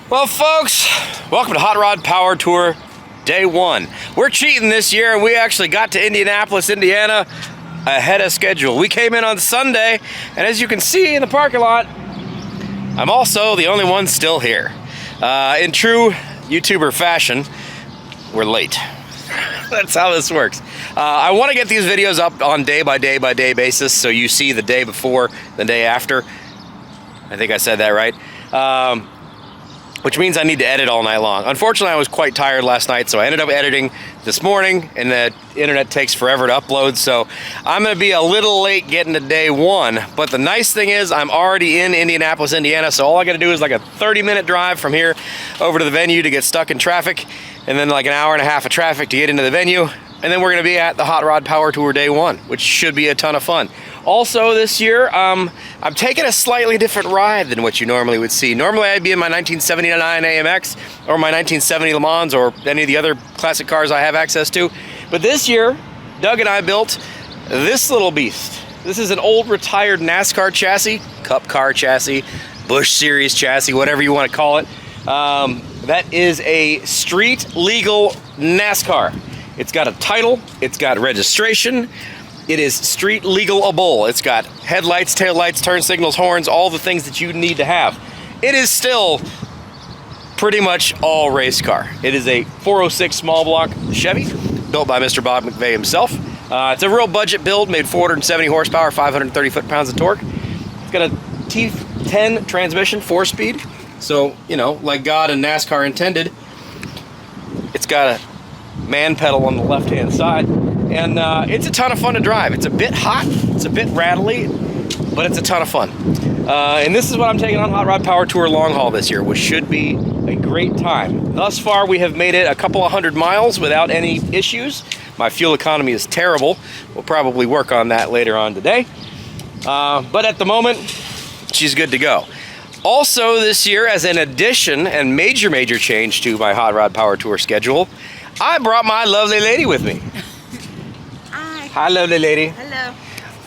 Well, folks, welcome to Hot Rod Power Tour Day 1. We're cheating this year, and we actually got to Indianapolis, Indiana ahead of schedule. We came in on Sunday, and as you can see in the parking lot, I'm also the only one still here. In true YouTuber fashion, we're late. That's how this works. I want to get these videos up on day by day basis, so you see the day before, the day after. I think I said that right. Which means I need to edit all night long. Unfortunately, I was quite tired last night, so I ended up editing this morning, and the internet takes forever to upload, so I'm gonna be a little late getting to day 1. But the nice thing is I'm already in Indianapolis, Indiana, so all I gotta do is like a 30-minute drive from here over to the venue to get stuck in traffic, and then like an hour and a half of traffic to get into the venue, and then we're gonna be at the Hot Rod Power Tour Day 1, which should be a ton of fun. Also this year, I'm taking a slightly different ride than what you normally would see. Normally I'd be in my 1979 AMX or my 1970 Le Mans or any of the other classic cars I have access to. But this year, Doug and I built this little beast. This is an old retired NASCAR chassis, Cup car chassis, Busch Series chassis, whatever you want to call it. That is a street legal NASCAR. It's got a title, it's got registration. It is street legal-able. It's got headlights, taillights, turn signals, horns, all the things that you need to have. It is still pretty much all race car. It is a 406 small block Chevy, built by Mr. Bob McVeigh himself. It's a real budget build, made 470 horsepower, 530 foot-pounds of torque. It's got a T10 transmission, 4-speed. So, you know, like God and NASCAR intended, it's got a man pedal on the left-hand side. And it's a ton of fun to drive. It's a bit hot, it's a bit rattly, but it's a ton of fun. And this is what I'm taking on Hot Rod Power Tour long haul this year, which should be a great time. Thus far, we have made it a couple of 100 miles without any issues. My fuel economy is terrible. We'll probably work on that later on today. But at the moment, she's good to go. Also this year, as an addition and major change to my Hot Rod Power Tour schedule, I brought my lovely lady with me. Hi, lovely lady. Hello.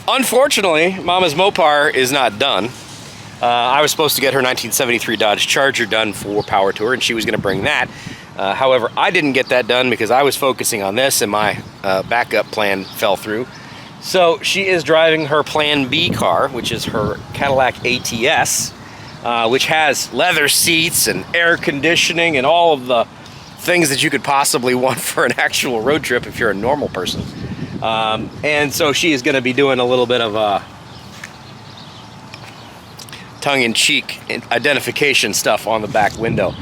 Unfortunately, Mama's Mopar is not done. I was supposed to get her 1973 Dodge Charger done for Power Tour, and she was going to bring that. However, I didn't get that done because I was focusing on this, and my backup plan fell through. So she is driving her Plan B car, which is her Cadillac ATS, which has leather seats and air conditioning and all of the things that you could possibly want for an actual road trip if you're a normal person. And so she is going to be doing a little bit of tongue-in-cheek identification stuff on the back window.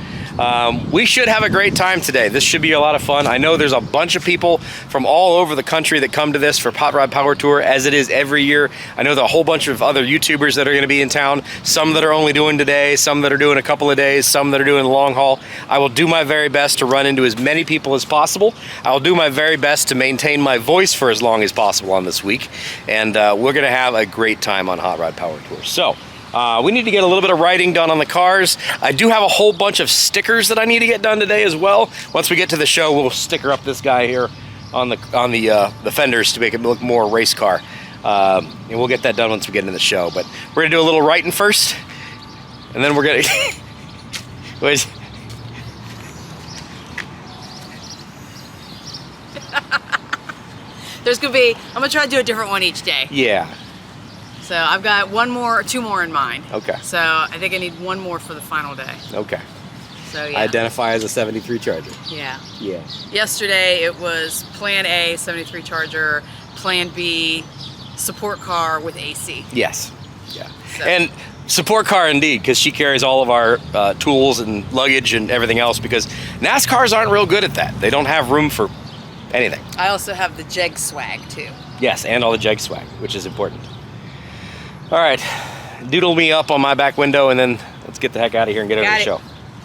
We should have a great time today. This should be a lot of fun. I know there's a bunch of people from all over the country that come to this for Hot Rod Power Tour, as it is every year. I know there are a whole bunch of other YouTubers that are going to be in town, some that are only doing today, some that are doing a couple of days, some that are doing the long haul. I will do my very best to run into as many people as possible. I will do my very best to maintain my voice for as long as possible on this week, and we're going to have a great time on Hot Rod Power Tour. So, we need to get a little bit of writing done on the cars. I do have a whole bunch of stickers that I need to get done today as well. Once we get to the show, we'll sticker up this guy here on the fenders to make it look more race car. And we'll get that done once we get into the show. But we're gonna do a little writing first, and then we're gonna wait. There's gonna be, I'm gonna try to do a different one each day. Yeah. So I've got two more in mind. Okay. So I think I need one more for the final day. Okay. So yeah. Identify as a 73 Charger. Yeah. Yeah. Yesterday it was Plan A, 73 Charger, Plan B, support car with AC. Yes. Yeah. So. And support car indeed, because she carries all of our tools and luggage and everything else, because NASCARs aren't real good at that. They don't have room for anything. I also have the Jeg swag too. Yes, and all the Jeg swag, which is important. All right, doodle me up on my back window, and then let's get the heck out of here and get over to the show.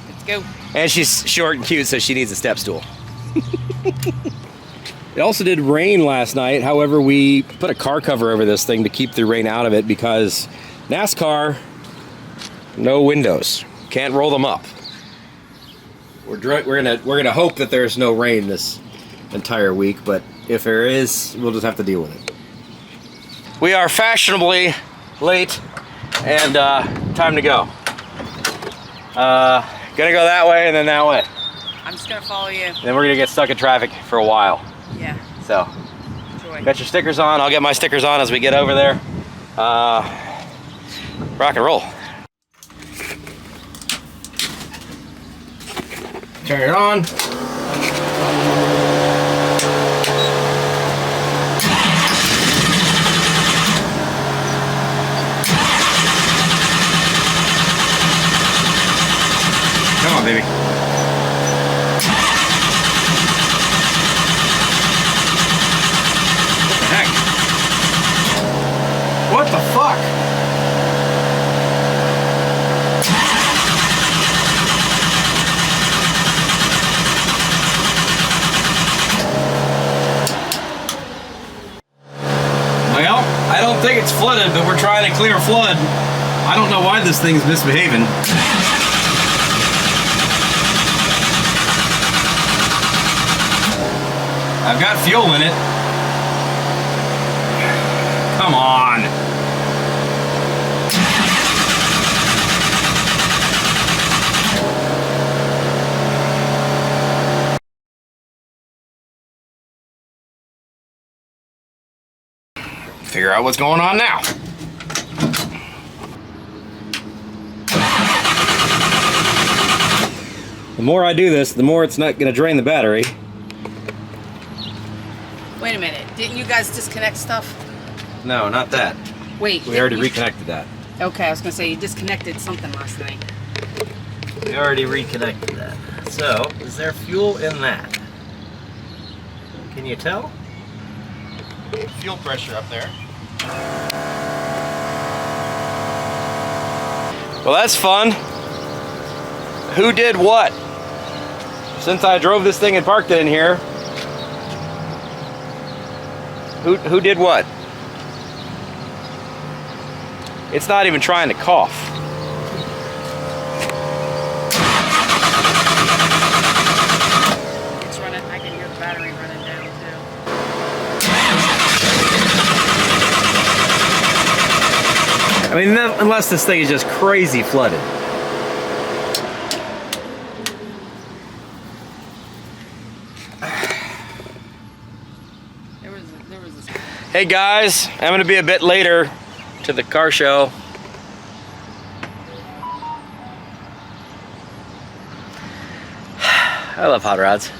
Let's go. And she's short and cute, so she needs a step stool. It also did rain last night. However, we put a car cover over this thing to keep the rain out of it, because NASCAR, no windows, can't roll them up. We're gonna hope that there's no rain this entire week, but if there is, we'll just have to deal with it. We are fashionably late, and time to go. Gonna go that way and then that way. I'm just gonna follow you. Then we're gonna get stuck in traffic for a while. Yeah. So, Enjoy. got your stickers on. I'll get my stickers on as we get over there. Rock and roll. Turn it on. Come on, baby. What the heck? What the fuck? Well, I don't think it's flooded, but we're trying to clear flood. I don't know why this thing's misbehaving. I've got fuel in it. Come on. Figure out what's going on now. The more I do this, the more it's not going to drain the battery. Wait a minute. Didn't you guys disconnect stuff? No, not that. Wait. We already reconnected that. Okay, I was gonna say you disconnected something last night. We already reconnected that. So, is there fuel in that? Can you tell? Fuel pressure up there. Well, that's fun. Who did what? Since I drove this thing and parked it in here, who did what? It's not even trying to cough. It's running. I can hear the battery running down too. I mean, unless this thing is just crazy flooded. Hey guys, I'm gonna be a bit later to the car show. I love hot rods.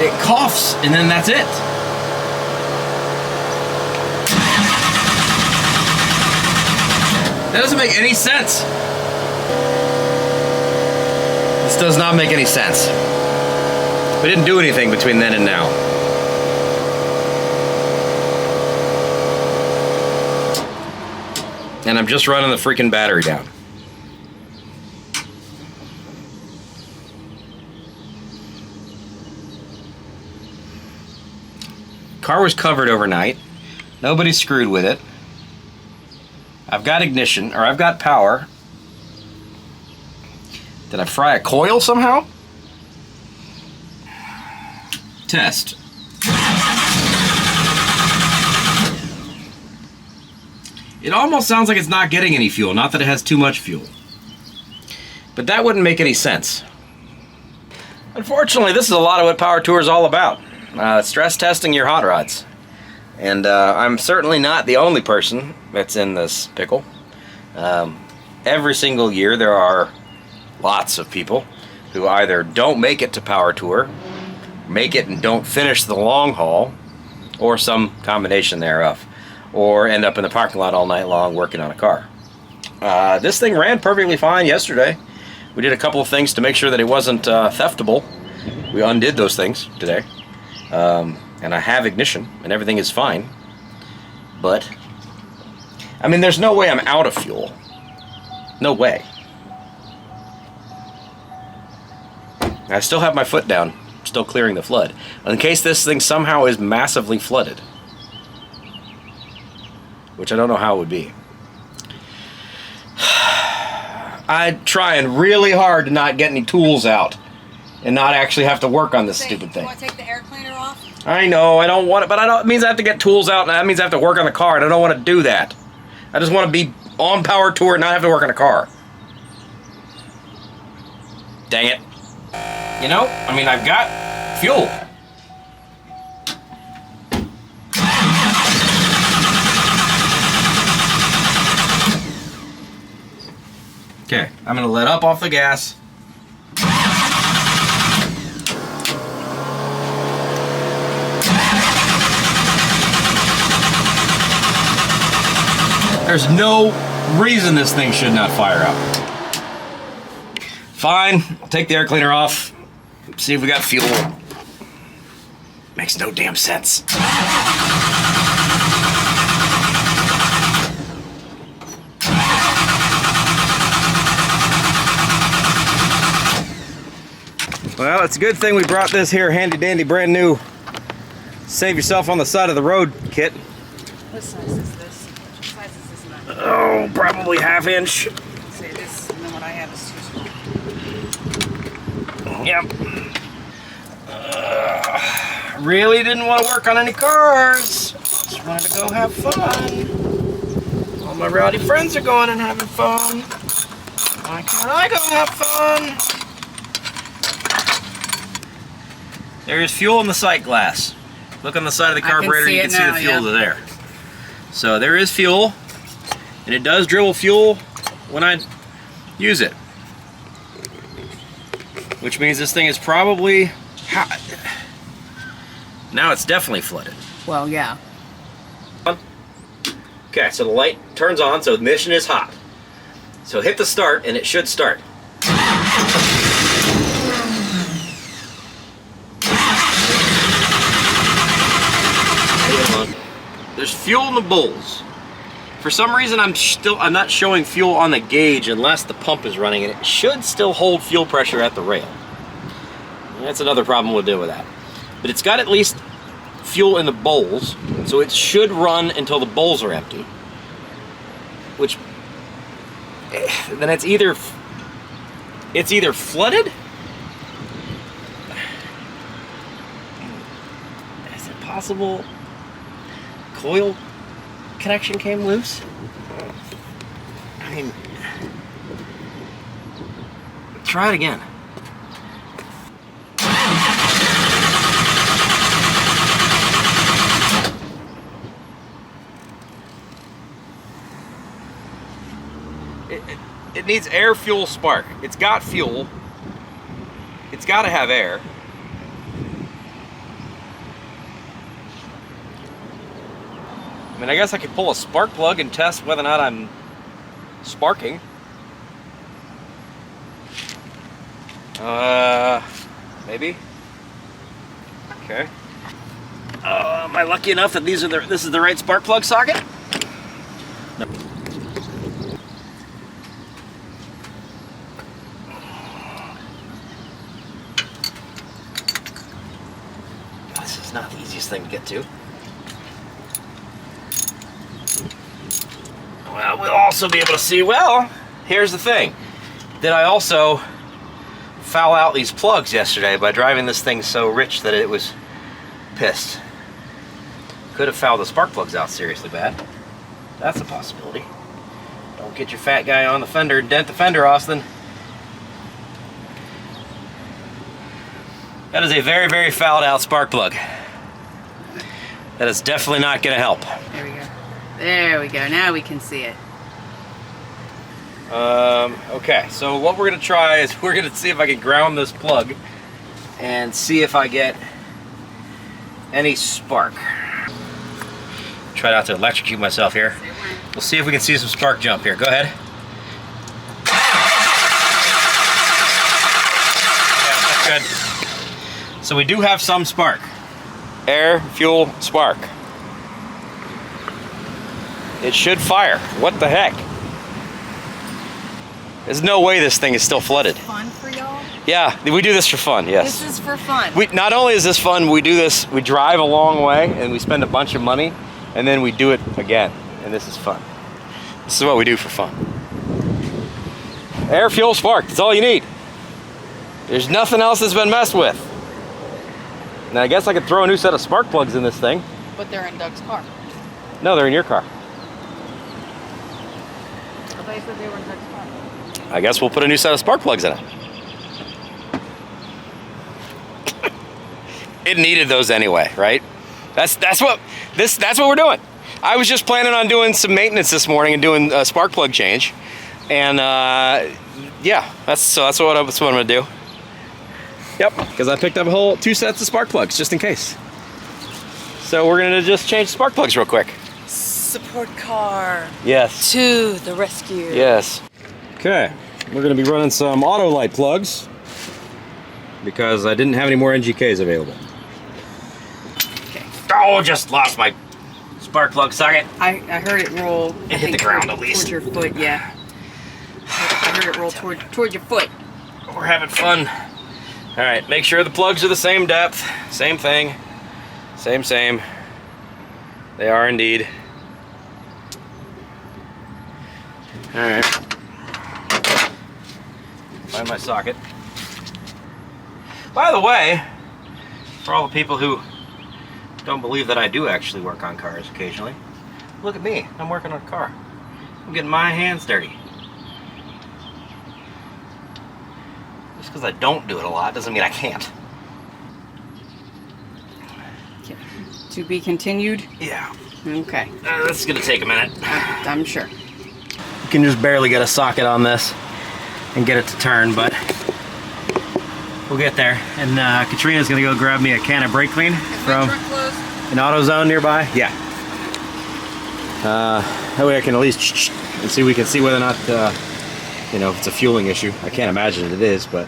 It coughs and then that's it. That doesn't make any sense. This does not make any sense. We didn't do anything between then and now. And I'm just running the freaking battery down. Car was covered overnight. Nobody screwed with it. I've got ignition, or I've got power. Did I fry a coil somehow? Test. It almost sounds like it's not getting any fuel, not that it has too much fuel. But that wouldn't make any sense. Unfortunately, this is a lot of what Power Tour is all about. Stress testing your hot rods. And I'm certainly not the only person that's in this pickle. Every single year there are lots of people who either don't make it to Power Tour, make it and don't finish the long haul, or some combination thereof, or end up in the parking lot all night long working on a car. This thing ran perfectly fine yesterday. We did a couple of things to make sure that it wasn't theftable. We undid those things today. And I have ignition and everything is fine. But, I mean, there's no way I'm out of fuel. No way. I still have my foot down, still clearing the flood. In case this thing somehow is massively flooded. Which I don't know how it would be. I'm trying really hard to not get any tools out and not actually have to work on this stupid thing. You want to take the air cleaner off? I know, I don't want it, but it means I have to get tools out, and that means I have to work on the car, and I don't want to do that. I just want to be on Power Tour and not have to work on a car. Dang it. You know, I mean, I've got fuel. Okay, I'm gonna let up off the gas. There's no reason this thing should not fire up. Fine, I'll take the air cleaner off, see if we got fuel. Makes no damn sense. Well, it's a good thing we brought this here handy dandy brand new save yourself on the side of the road kit. What size is this? What size is this nut? Oh, probably 1/2 inch. Say this, and then what I have is too small. Yep. Really didn't want to work on any cars. Just wanted to go have fun. All my rowdy friends are going and having fun. Why can't I go have fun? There is fuel in the sight glass. Look on the side of the carburetor, you can see the fuel there. So there is fuel, and it does dribble fuel when I use it. Which means this thing is probably hot. Now it's definitely flooded. Well, yeah. Okay, so the light turns on, so ignition is hot. So hit the start, and it should start. There's fuel in the bowls. For some reason, I'm not showing fuel on the gauge unless the pump is running, and it should still hold fuel pressure at the rail. That's another problem we'll deal with that. But it's got at least fuel in the bowls, so it should run until the bowls are empty. Which then it's either flooded. Is it possible coil connection came loose? I mean, try it again. It needs air, fuel, spark. It's got fuel. It's got to have air. I mean, I guess I could pull a spark plug and test whether or not I'm sparking. Maybe. Okay. Am I lucky enough that this is the right spark plug socket? No. This is not the easiest thing to get to. Well, we'll also be able to see, well, here's the thing. Did I also foul out these plugs yesterday by driving this thing so rich that it was pissed? Could have fouled the spark plugs out seriously bad. That's a possibility. Don't get your fat guy on the fender and dent the fender, Austin. That is a very, very fouled out spark plug. That is definitely not going to help. There we go. There we go. Now we can see it. Okay, so what we're going to try is we're going to see if I can ground this plug and see if I get any spark. Try not to electrocute myself here. We'll see if we can see some spark jump here. Go ahead. Yeah, that's good. So we do have some spark. Air, fuel, spark. It should fire. What the heck? There's no way this thing is still flooded. Fun for y'all? Yeah, we do this for fun, yes. This is for fun. Not only is this fun, we do this, we drive a long way and we spend a bunch of money and then we do it again. And this is fun. This is what we do for fun. Air, fuel, spark, that's all you need. There's nothing else that's been messed with. Now I guess I could throw a new set of spark plugs in this thing. But they're in Doug's car. No, they're in your car. I thought you said they were in Doug's car. I guess we'll put a new set of spark plugs in it. It needed those anyway, right? That's what we're doing. I was just planning on doing some maintenance this morning and doing a spark plug change, and yeah, that's what I'm gonna do. Yep, because I picked up a whole 2 sets of spark plugs just in case. So we're gonna just change spark plugs real quick. Support car. Yes. To the rescue. Yes. Okay, we're gonna be running some auto light plugs because I didn't have any more NGKs available. Okay. Oh, just lost my spark plug socket. I heard it roll. It hit the ground at least. Towards your foot, yeah. I heard it roll toward your foot. We're having fun. All right, make sure the plugs are the same depth, same thing, same. They are indeed. All right. Find my socket. By the way, for all the people who don't believe that I do actually work on cars occasionally, look at me, I'm working on a car. I'm getting my hands dirty. Just because I don't do it a lot doesn't mean I can't. Okay. To be continued? Yeah. Okay. This is going to take a minute. I'm sure. You can just barely get a socket on this and get it to turn, but we'll get there. And Katrina's going to go grab me a can of brake clean from an AutoZone nearby. Yeah. That way I can at least and see, we can see whether or not you know, if it's a fueling issue. I can't imagine it is, but...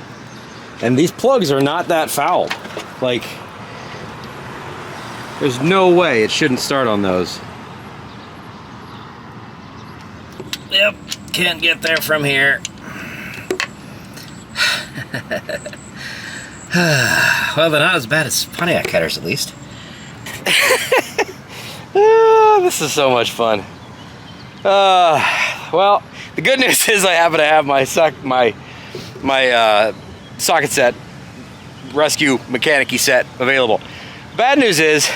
And these plugs are not that fouled. Like, there's no way it shouldn't start on those. Yep, can't get there from here. Well, they're not as bad as Pontiac headers, at least. This is so much fun. Well, the good news is I happen to have my socket set, rescue mechanic-y set available. Bad news is,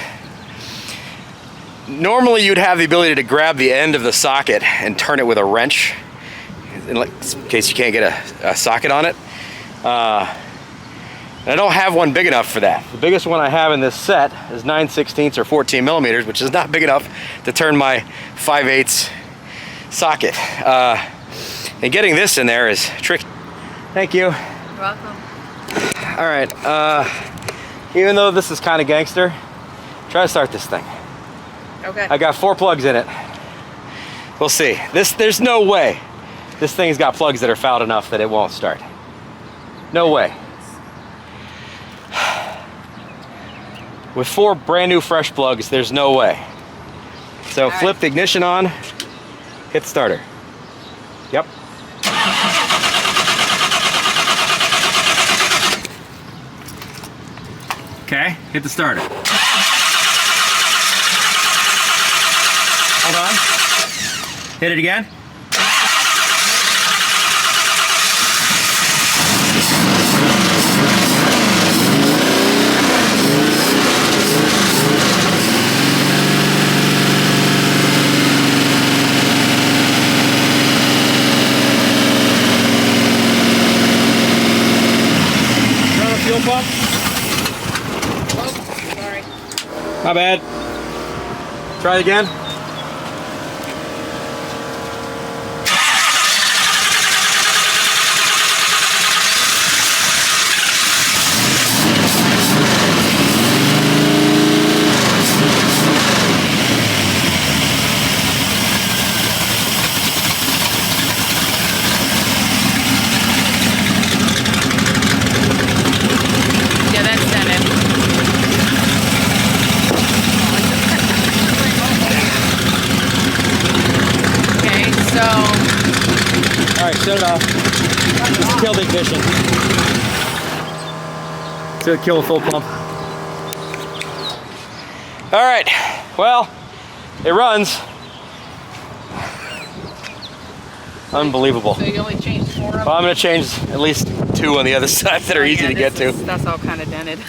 normally you'd have the ability to grab the end of the socket and turn it with a wrench, in case you can't get a socket on it. And I don't have one big enough for that. The biggest one I have in this set is 9/16 or 14 millimeters, which is not big enough to turn my 5/8 socket. And getting this in there is tricky. Thank you. You're welcome. All right, even though this is kind of gangster, try to start this thing. Okay. I got 4 plugs in it. We'll see. There's no way this thing's got plugs that are fouled enough that it won't start. No way. With 4 brand new fresh plugs, there's no way. So all flip right. the ignition on, hit starter. Yep. Okay, hit the starter. Hold on. Hit it again. Turn on the fuel pump. Oh, sorry. My bad. Try it again. Yeah, that's done it. Okay, so All right, shut it off. Just kill the ignition. So kill the full pump. All right, well, it runs. Unbelievable. you only changed 4 of them? Well, I'm gonna change at least 2 on the other side that are easy to get to. That's all kind of dented.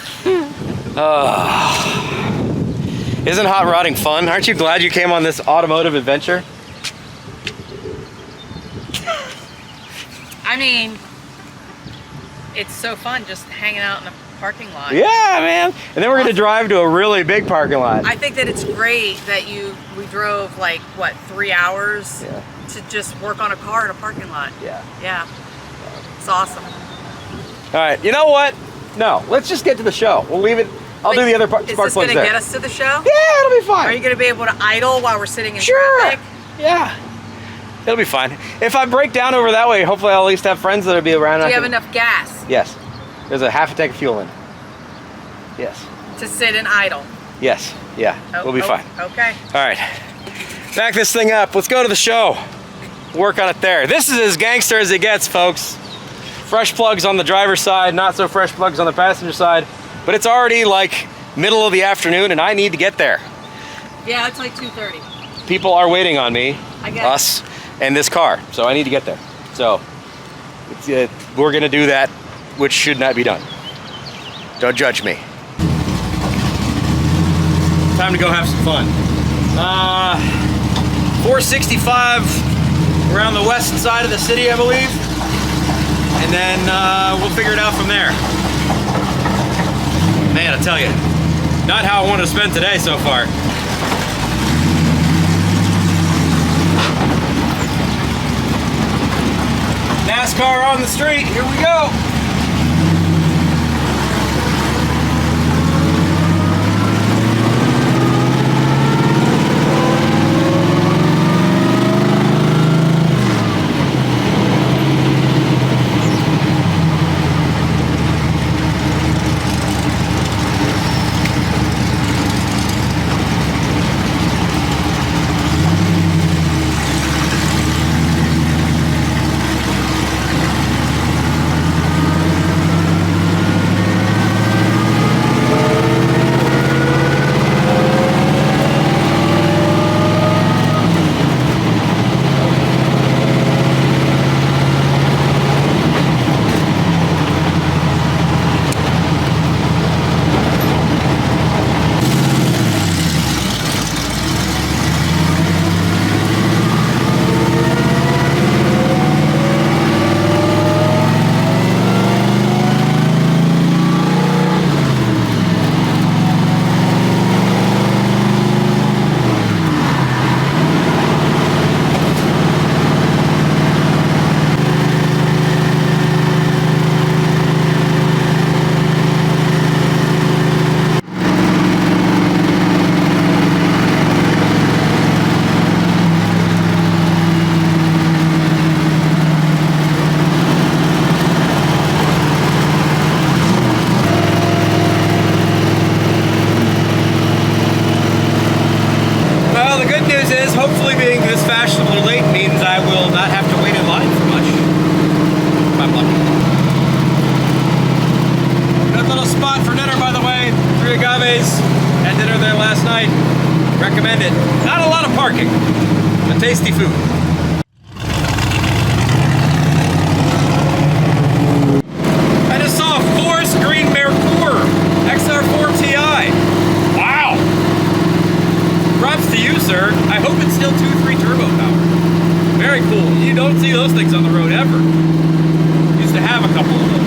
Isn't hot rodding fun? Aren't you glad you came on this automotive adventure? I mean, it's so fun just hanging out in the parking lot. Yeah, man. And then we're gonna drive to a really big parking lot. I think that it's great that we drove like, what, 3 hours to just work on a car in a parking lot. Yeah. Yeah. It's awesome. All right, you know what? No, let's just get to the show. We'll leave it. I'll do the other spark Is plugs this there. gonna get us to the show? Yeah, it'll be fine. Are you gonna be able to idle while we're sitting in Sure. traffic? Yeah. It'll be fine. If I break down over that way, hopefully I'll at least have friends that'll be around. Do you have enough gas? Yes. There's a half a tank of fuel in. Yes. To sit and idle? Yes. Yeah. We'll be fine. Okay. All right. Back this thing up. Let's go to the show. Work on it there. This is as gangster as it gets, folks. Fresh plugs on the driver's side, not so fresh plugs on the passenger side. But it's already like middle of the afternoon and I need to get there. Yeah, it's like 2:30. People are waiting on me, I guess. us, and this car. So I need to get there. So we're gonna do that, which should not be done. Don't judge me. Time to go have some fun. 465 around the west side of the city, I believe. And then we'll figure it out from there. Man, I tell you, not how I wanted to spend today so far. NASCAR on the street, here we go. Hopefully being this fashionably late means I will not have to wait in line for much. If I'm lucky. Good little spot for dinner, by the way. 3 agaves. Had dinner there last night. Recommend it. Not a lot of parking, but tasty food. I just saw a forest green Merkur XR4 Ti. Wow. Props to you, sir. I hope it's still 2.3 turbo power. Very cool. You don't see those things on the road ever. Used to have a couple of those.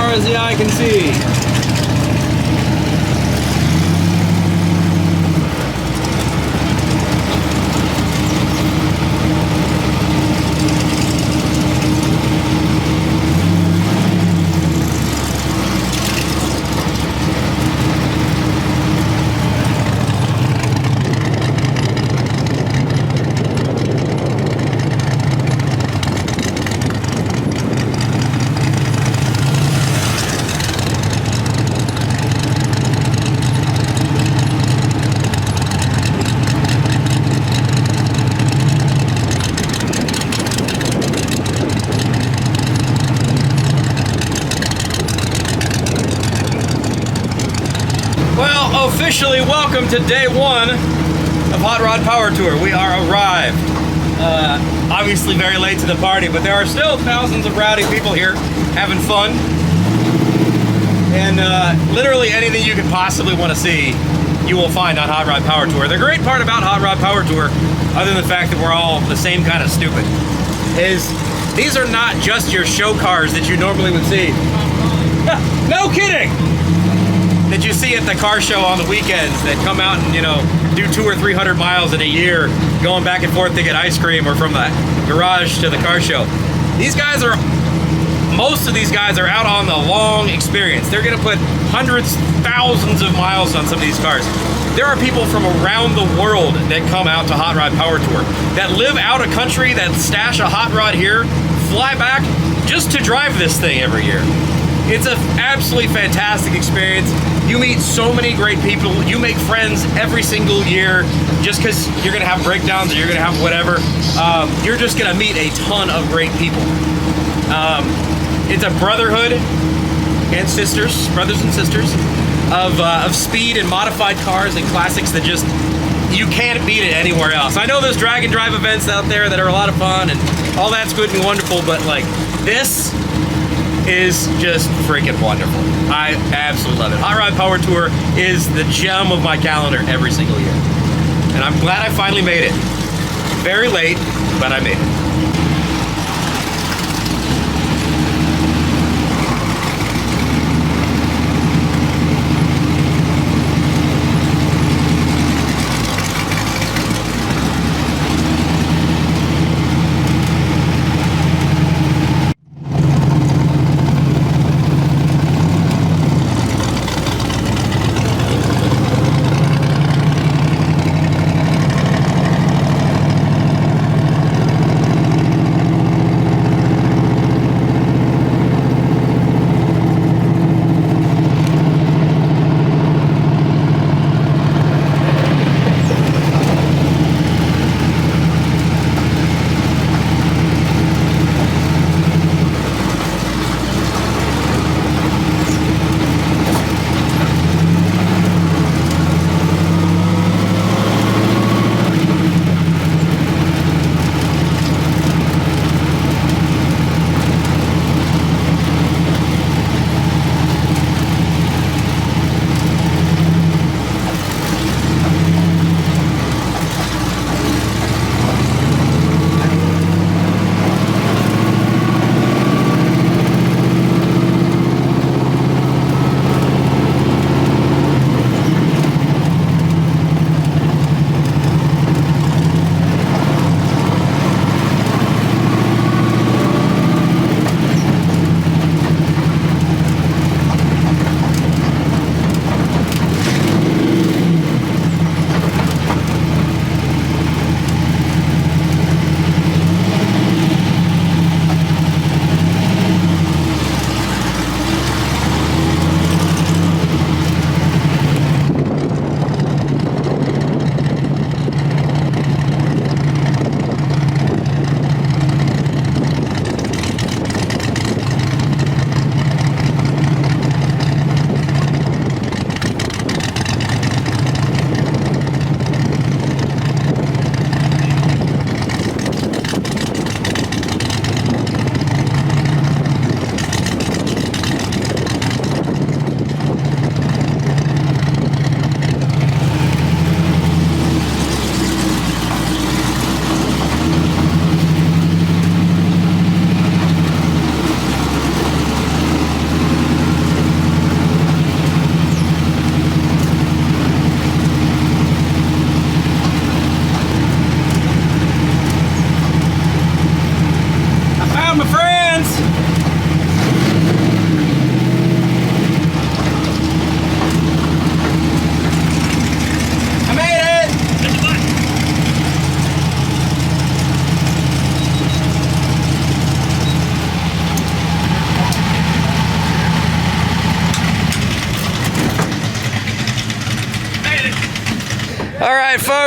far as the eye can see. Well, officially welcome to day one of Hot Rod Power Tour. We are arrived. Obviously very late to the party, but there are still thousands of rowdy people here having fun. And literally anything you could possibly want to see, you will find on Hot Rod Power Tour. The great part about Hot Rod Power Tour, other than the fact that we're all the same kind of stupid, is these are not just your show cars that you normally would see. No kidding! That you see at the car show on the weekends that come out and, you know, do 200 or 300 miles in a year going back and forth to get ice cream or from the garage to the car show. These guys are, most of these guys are out on the long experience. They're gonna put hundreds, thousands of miles on some of these cars. There are people from around the world that come out to Hot Rod Power Tour, that live out of country, that stash a hot rod here, fly back just to drive this thing every year. It's an absolutely fantastic experience. You meet so many great people. You make friends every single year just because you're gonna have breakdowns or you're gonna have whatever. You're just gonna meet a ton of great people. It's a brotherhood and sisters, brothers and sisters, of speed and modified cars and classics that just, you can't beat it anywhere else. I know there's drag and drive events out there that are a lot of fun and all that's good and wonderful, but like this is just freaking wonderful. I absolutely love it. Hot Rod Power Tour is the gem of my calendar every single year. And I'm glad I finally made it. Very late, but I made it.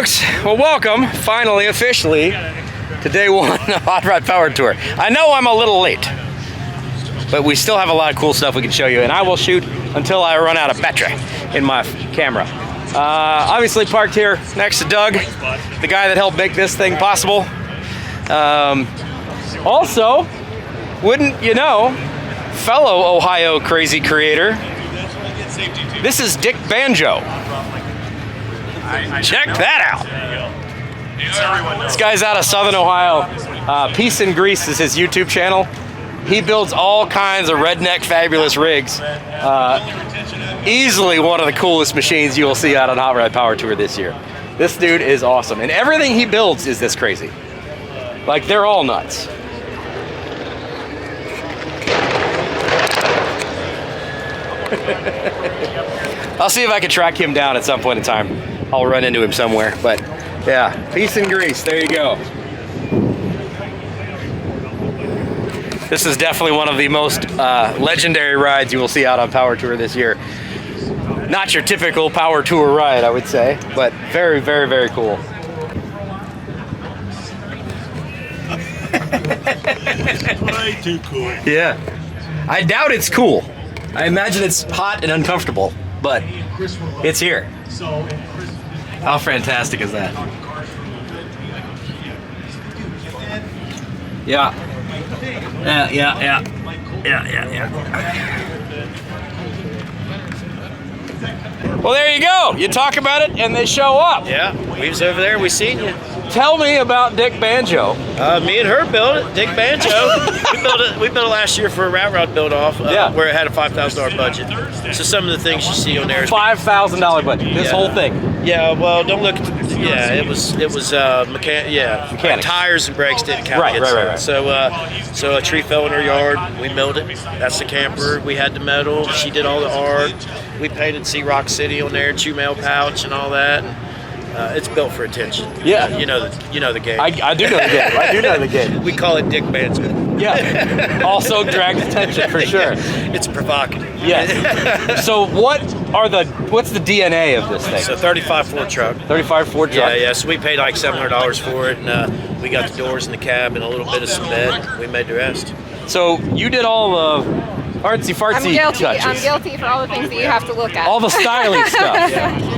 folks. Well, welcome, finally, officially, to day one of Hot Rod Power Tour. I know I'm a little late, but we still have a lot of cool stuff we can show you, and I will shoot until I run out of battery in my camera. Obviously parked here next to Doug, the guy that helped make this thing possible. Also, wouldn't you know, fellow Ohio crazy creator, this is Dick Banjo. Check that out. This guy's out of Southern Ohio. Peace and Grease is his YouTube channel. He builds all kinds of redneck fabulous rigs. Easily one of the coolest machines you will see out on Hot Rod Power Tour this year. This dude is awesome, and everything he builds is this crazy. Like, they're all nuts. I'll see if I can track him down at some point in time. I'll run into him somewhere, but yeah, Peace and Grease, there you go. This is definitely one of the most legendary rides you will see out on Power Tour this year. Not your typical Power Tour ride, I would say, but very, very, very cool. Way too cool. Yeah. I doubt it's cool. I imagine it's hot and uncomfortable, but it's here. How fantastic is that? Yeah. Yeah. Well, there you go. You talk about it and they show up. Yeah, we was over there, we seen you. Tell me about Dick Banjo. Me and her built it, Dick Banjo. We built it last year for a rat rod build off, where it had a $5,000 budget. So some of the things you see on there is $5,000 budget. This whole thing. Yeah, well, don't look. It was mechanics. Tires and brakes didn't count. Right. So a tree fell in her yard. We milled it. That's the camper. We had the metal. She did all the art. We painted Sea Rock City on there, chew mail pouch and all that. It's built for attention. Yeah. You know the game. I do know the game. I do know the game. We call it Dick Banjo. Yeah. Also drags attention for sure. It's provocative. Yes. So what's the DNA of this thing? So 35 Ford truck. 35 Ford truck. Yeah. So we paid like $700 for it, and we got the doors in the cab and a little bit of some bed. We made the rest. So you did all the artsy-fartsy touches. I'm guilty for all the things that you have to look at. All the styling stuff.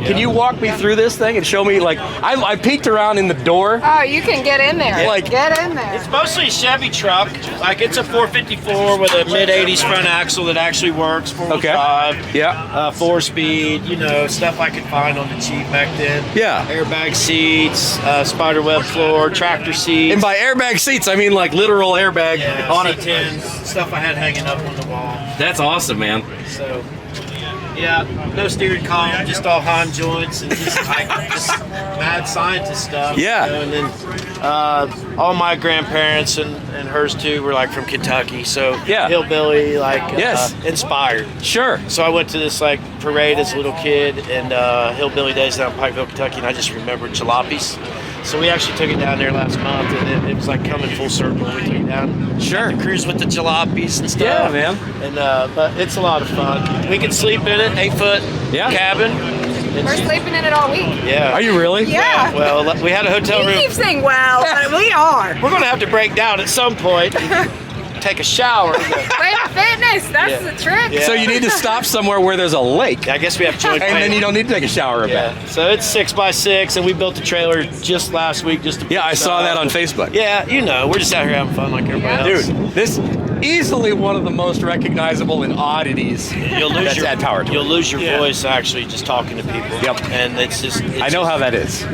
Can you walk me through this thing and show me, like, I peeked around in the door. Oh, you can get in there. Like, get in there. It's mostly a Chevy truck. Like, it's a 454 with a mid-80s front axle that actually works, four-wheel drive. Yeah. 4-speed, stuff I could find on the cheap back then. Yeah. Airbag seats, spider web floor, tractor seats. And by airbag seats, I mean like literal airbag on it. Stuff I had hanging up on the wall. That's awesome, man. So, yeah, no steering column, just all Heim joints and just mad scientist stuff. Yeah. And then all my grandparents and hers too were like from Kentucky, so hillbilly, inspired. Sure. So I went to this parade as a little kid and hillbilly days down in Pikeville, Kentucky, and I just remembered jalopies. So we actually took it down there last month, and it was like coming full circle. We took it down. Sure. The cruise with the jalopies and stuff. Yeah, man. And but it's a lot of fun. We can sleep in it, 8-foot cabin. We're sleeping in it all week. Yeah. Are you really? Yeah. Well, we had a hotel room. He keeps saying, well, but we are. We're gonna have to break down at some point. Take a shower. Planet Fitness, that's the trick. Yeah. So you need to stop somewhere where there's a lake. I guess we have joint and then you don't need to take a shower about it. So it's 6x6, and we built the trailer just last week just to. Yeah, I saw that on Facebook. Yeah, we're just out here having fun like everybody else. Dude, this easily one of the most recognizable and oddities that's at Power Tour. You'll lose your voice actually just talking to people. Yep. And I know how that is.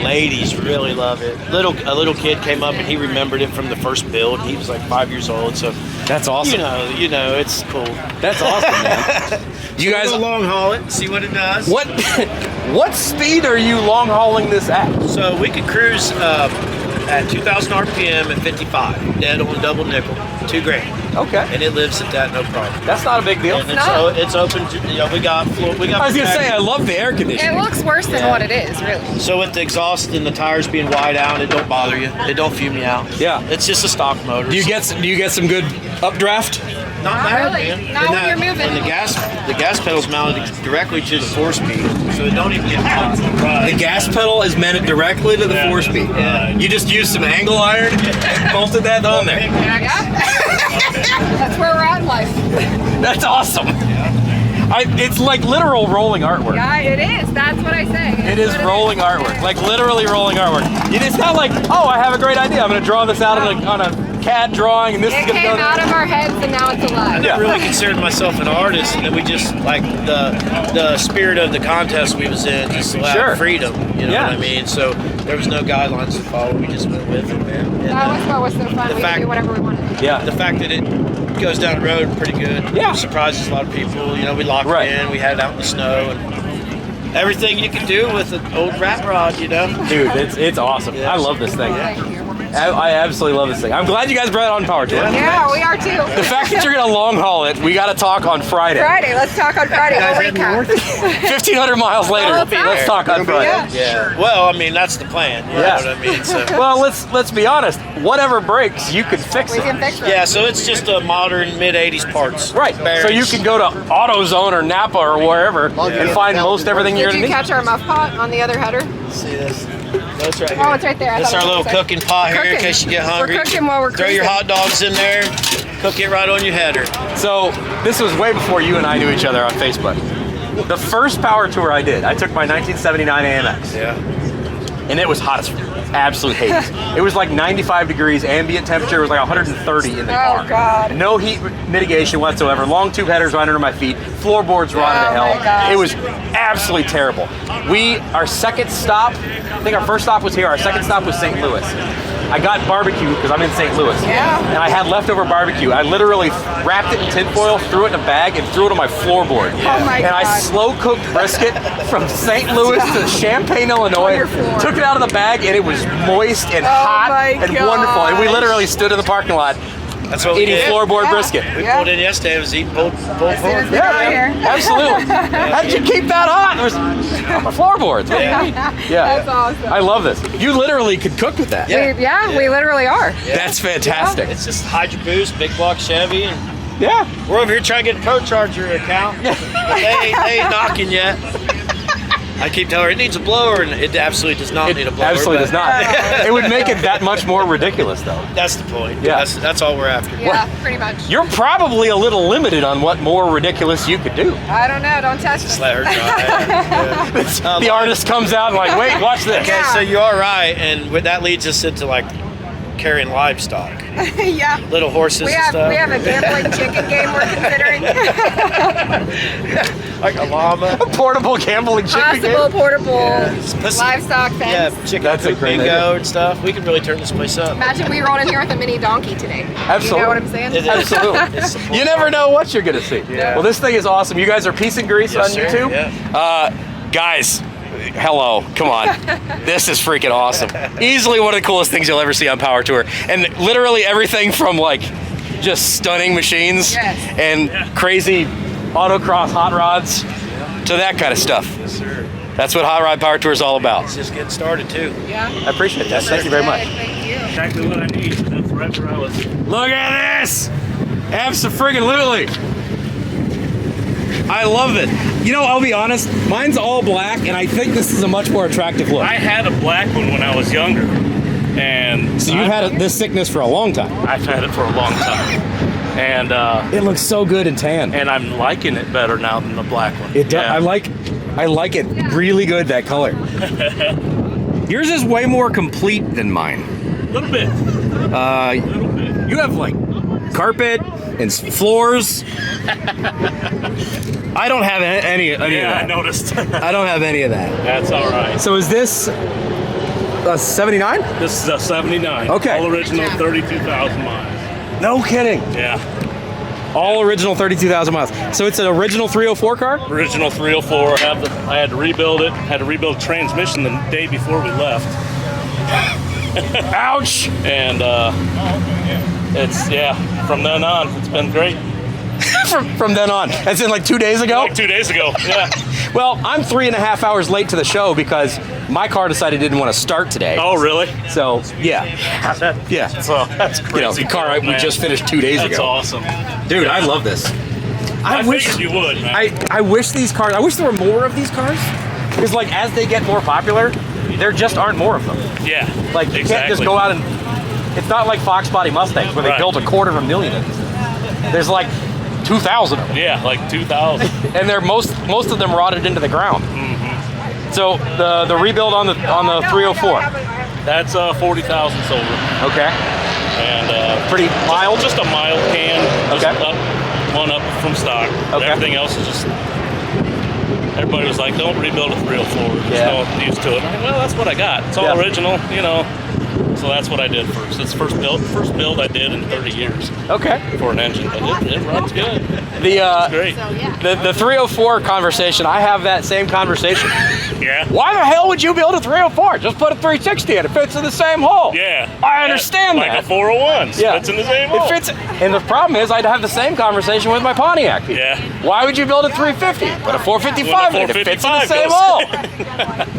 Ladies really love it. A little kid came up and he remembered it from the first build. He was like 5 years old, so that's awesome. It's cool. That's awesome, man. You guys long haul it, see what it does. What speed are you long hauling this at? So we could cruise at 2,000 RPM at 55, dead on double nickel, $2,000. Okay. And it lives at that, no problem. That's not a big deal. And it's open to, we got. I was gonna say, I love the air conditioning. It looks worse than what it is, really. So with the exhaust and the tires being wide out, it don't bother you. It don't fume you out. Yeah. It's just a stock motor. Do you get some good updraft? Not really. man. Not when you're moving. And the gas pedal's mounted directly to the 4-speed, so so it don't even get hot. The gas pedal is mounted directly to the 4-speed. Yeah. You just used some angle iron and bolted that on there. That's where we're at in life. That's awesome. It's like literal rolling artwork. Yeah, it is. That's what I say. It is rolling artwork, like literally rolling artwork. It's not like, oh, I have a great idea. I'm going to draw this out on a CAD drawing, and this is It going to came go. out of our heads and now it's I alive. never really considered myself an artist, and then we just like the spirit of the contest we was in just allowed Sure. freedom. You know Yeah. what I mean? So there was no guidelines to follow. We just went with it, man. And, That was what was so fun. the We fact- could do whatever we wanted. Yeah. the fact that it goes down the road pretty good. Yeah. Surprises a lot of people. You know, we locked Right. it in. We had it out in the snow and everything you can do with an old rat rod. You know. Dude, it's awesome. Yeah. I love this thing. Thank you. I absolutely love this thing. I'm glad you guys brought it on Power Tour. Yeah, we are too. The fact that you're going to long haul it, we got to talk on Friday. Friday, let's talk on Friday. We'll recap. 1,500 miles later, Well, it's let's talk on Friday. Yeah. Well, I mean, that's the plan. You Yeah. know what I mean? So. Well, let's be honest. Whatever breaks, you can fix We it. can fix it. Yeah, so it's just a modern mid-'80s parts. Right. So you Bearings. can go to AutoZone or Napa or wherever and find most everything you're Did going you to need. catch our muff pot on the other header? See this? That's right here. Oh, it's right there. I That's thought our it was little upstairs. cooking pot here in Cooking. case you get hungry. We're cooking while we're Throw your cruising. hot dogs in there, cook it right on your header. So this was way before you and I knew each other on Facebook. The first power tour I did, I took my 1979 AMX, Yeah. and it was hot as absolute Hades. It was like 95 degrees, ambient temperature was like 130 in the Oh, car. God. No heat mitigation whatsoever. Long tube headers right under my feet. Floorboards rotted to Oh, hell. my God. It was absolutely terrible. Our second stop, I think our first stop was here. Our second stop was St. Louis. I got barbecue because I'm in St. Louis. Yeah. And I had leftover barbecue. I literally wrapped it in tinfoil, threw it in a bag, and threw it on my floorboard. Oh my And I God. slow cooked brisket from St. Louis to Champaign, Illinois. your floor. Took it out of the bag, and it was moist and hot my and wonderful. And we gosh. literally stood in the parking lot That's what we eating did. floorboard Yeah. brisket. We Yeah. pulled in yesterday. It was eating pulled soon as forward. we got here. Absolutely. How did you keep that hot? It was on my floorboards. What do you mean? Yeah. That's awesome. I love this. You literally could cook with that. Yeah. We literally are. That's fantastic. It's just Hydro Boost, big block Chevy, and Yeah. we're over here trying to get a Pro Charger account. But they ain't knocking yet. I keep telling her it needs a blower, and it absolutely does not need a It blower. absolutely does but not. It would make it that much more ridiculous, though. That's the point. Yeah. That's all we're after. Yeah, pretty much. You're probably a little limited on what more ridiculous you could do. I don't know. Don't test Just me. let her try. The artist comes out and like, wait, watch this. Okay, so you are right, and that leads us into like carrying livestock, Yeah. little horses We and have stuff. we have a gambling chicken game we're considering. like a llama. A portable gambling chicken Possible game. portable Pussy- livestock Yeah, fence. chicken That's a coop great bingo idea. and stuff. We could really turn this place up. Imagine we rolled in here with a mini donkey today. Absolutely. You know what I'm saying? It is. Absolutely. It's the You never know what you're gonna see. Yeah. Well, this thing is awesome. You guys are Peace and Grease Yes, on sir. YouTube. Yeah. Guys, hello, come on. This is freaking awesome. Easily one of the coolest things you'll ever see on Power Tour. And literally everything from like just stunning machines Yes. and crazy autocross hot rods to that kind of stuff. Yes, sir. That's what Hot Rod Power Tour is all about. It's just getting started too. Yeah. I appreciate that. Thank you very much. Thank you. Exactly what I need. That's right where I was. Look at this! Abso-friggin-lutely. I love it. You know, I'll be honest, mine's all black, and I think this is a much more attractive look. I had a black one when I was younger, and So you've had this sickness for a long time. I've had it for a long time, and It looks so good in tan. I'm liking it better now than the black one. It does. Yeah. I like it really good, that color. Yours is way more complete than mine. a little bit. You have like carpet and floors. I don't have any of Yeah, I that. noticed. I don't have any of that. That's all right. So is this a 79? This is a 79. Okay. All original, 32,000 miles. No kidding. Yeah. All original 32,000 miles. So it's an original 304 car? Original 304. I had to rebuild it. Had to rebuild transmission the day before we left. Ouch! And it's, from then on, it's been great. From then on. As in like 2 days ago? Like 2 days ago. Yeah. Well, I'm 3.5 hours late to the show because my car decided it didn't want to start today. Oh, really? So, yeah. Yeah. So that's crazy. You know, the car we man. just finished 2 days That's ago. awesome. Dude, I love this. I figured you would, man. I wish these cars, I wish there were more of these cars. Because like as they get more popular, there just aren't more of them. Yeah. Like you can't just go out and. It's not like Fox Body Mustangs where they built 250,000 of these. There's like 2,000 of them. Yeah, like 2,000. And they're most of them rotted into the ground. So the rebuild on the 304. That's 40,000 silver. Okay. And pretty mild. Just a mild can. Just Okay. one up from stock. Okay. Everything else is just. Everybody was like, "Don't rebuild a 304. There's no use to it." I'm like, well, that's what I got. It's all original, you know. So that's what I did first. It's the first build I did in 30 years. Okay. For an engine, but it runs good. It's great. The 304 conversation, I have that same conversation. Yeah. Why the hell would you build a 304? Just put a 360 in. It fits in the same hole. Yeah. I understand like that. Like a 401. Yeah. Fits in the same hole. It fits. And the problem is, I'd have the same conversation with my Pontiac people. Yeah. Why would you build a 350? Put a 455 in it. It fits in the 455 same goes. hole.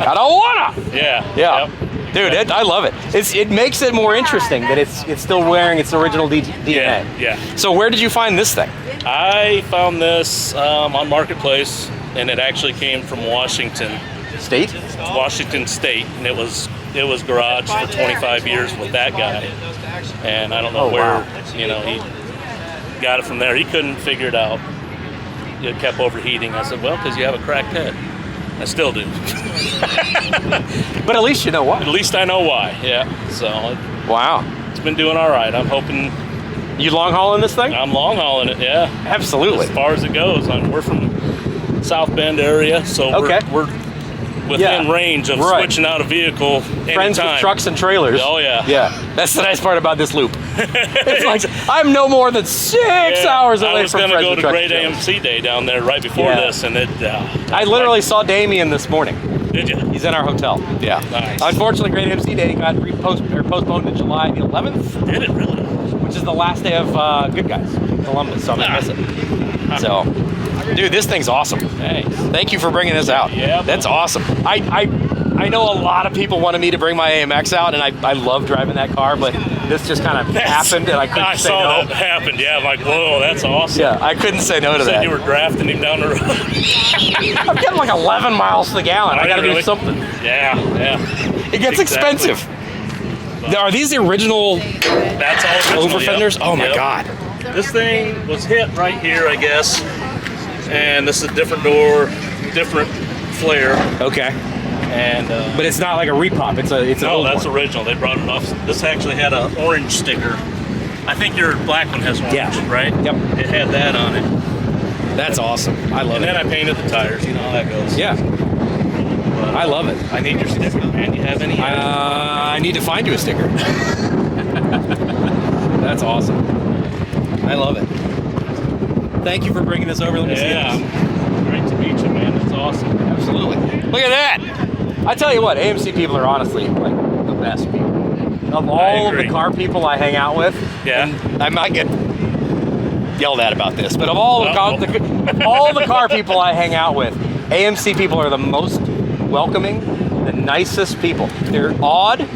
I don't wanna. Yeah. Yeah. Yep. Dude, I love it. It makes it more interesting that it's still wearing its original DNA. Yeah. So where did you find this thing? I found this on Marketplace, and it actually came from Washington State, and it was garaged for 25 years with that guy, and I don't know where he got it from there. He couldn't figure it out. It kept overheating. I said, well, because you have a cracked head. I still do. But at least you know why. At least I know why. Yeah. So wow, it's been doing all right. I'm hoping. You long hauling this thing? I'm long hauling it. Yeah. Absolutely. As far as it goes, we're from South Bend area, so we're within range of switching out a vehicle anytime. Friends with trucks and trailers. Oh yeah. Yeah. That's the nice part about this loop. It's like I'm no more than 6 hours away from friends with trucks. I was going to go to and Great trailers. AMC Day down there right before this, and I literally saw Damien this morning. Did you? He's in our hotel. Yeah. Nice. Unfortunately, Great AMC Day got postponed to July the 11th. Did it really? Which is the last day of Good Guys in Columbus, so I'm gonna miss it. So, dude, this thing's awesome. Hey, thank you for bringing this out. Yeah, that's awesome. I know a lot of people wanted me to bring my AMX out, and I love driving that car, but this just kind of happened, and I couldn't say no. I saw that happen. Yeah, I'm like, whoa, that's awesome. Yeah, I couldn't say no to that. You were drafting him down the road. I'm getting like 11 miles to the gallon. I got to do something. Yeah. It gets expensive. Are these the original That's all over fenders? Oh my God. This thing was hit right here, I guess. And this is a different door, different flare. Okay. And but it's not like a repop. It's an old that's one. original. They brought it off. This actually had an orange sticker. I think your black one has orange, right? Yep. It had that on it. That's awesome. I love it. And then I painted the tires. You know how that goes. Yeah. But, I love it. I need your sticker, man. You have any? I need to find you a sticker. That's awesome. I love it. Thank you for bringing this over. Let me see this. Great to meet you, man. That's awesome. Absolutely. Look at that. I tell you what, AMC people are honestly like the best people. Of all of the car people I hang out with, and I might get yelled at about this, but of all all the car people I hang out with, AMC people are the most welcoming, the nicest people. They're odd.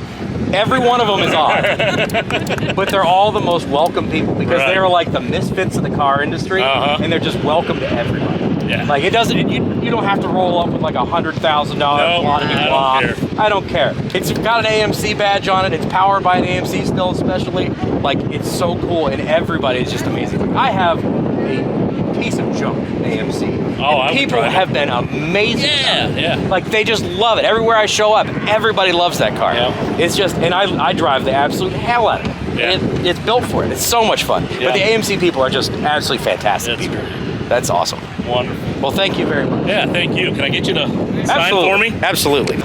Every one of them is odd, but they're all the most welcome people because they're like the misfits of the car industry, and they're just welcome to everybody. Yeah. Like it doesn't. You don't have to roll up with like $100,000 blah. I don't care. It's got an AMC badge on it. It's powered by an AMC still, especially. Like it's so cool, and everybody is just amazing. Like, I have a piece of junk AMC. And people have been amazing. Yeah. Like they just love it. Everywhere I show up, everybody loves that car. Yeah. It's just, and I drive the absolute hell out of it. Yeah. And it's built for it. It's so much fun. Yeah. But the AMC people are just absolutely fantastic. That's people. great. That's awesome. Wonderful. Well, thank you very much. Yeah, thank you. Can I get you to sign for me? Absolutely. You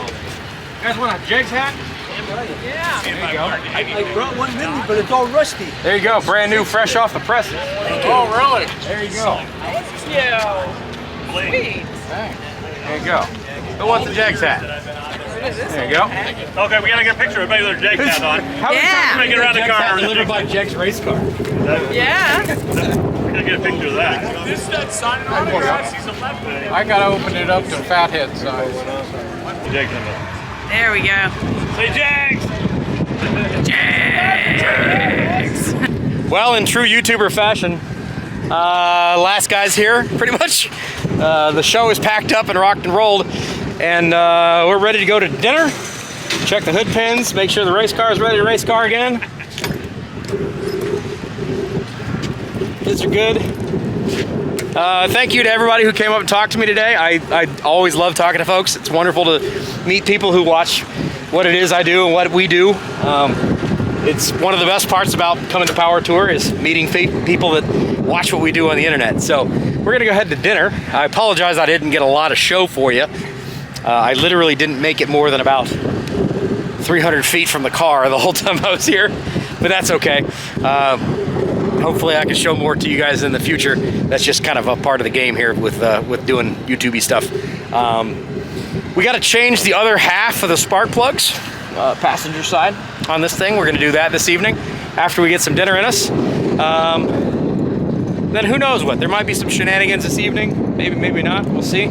guys want a Jegs hat? Yeah. There you go. I brought one with me, but it's all rusty. There you go. Brand new, fresh off the presses. Oh, really? There you go. Sweet. There you go. Who wants a Jags hat? There you go. Okay, we gotta get a picture of everybody with their Jegs hat on. How many times Make it around the car. delivered by Jags race car? Yeah. We're gonna get a picture of that. This is signing autographs. I gotta open it up to fathead size. Jegs in there. There we go. Say Jags! Well, in true YouTuber fashion, last guy's here, pretty much. The show is packed up and rocked and rolled, And we're ready to go to dinner. Check the hood pins, make sure the race car is ready to race car again. These are good. Thank you to everybody who came up and talked to me today. I always love talking to folks. It's wonderful to meet people who watch what it is I do and what we do. It's one of the best parts about coming to Power Tour is meeting people that watch what we do on the internet. So we're gonna go ahead to dinner. I apologize I didn't get a lot of show for you. I literally didn't make it more than about 300 feet from the car the whole time I was here, but that's okay. Hopefully I can show more to you guys in the future. That's just kind of a part of the game here with doing YouTube-y stuff. We got to change the other half of the spark plugs, passenger side on this thing. We're going to do that this evening after we get some dinner in us. Then who knows what? There might be some shenanigans this evening. Maybe not. We'll see.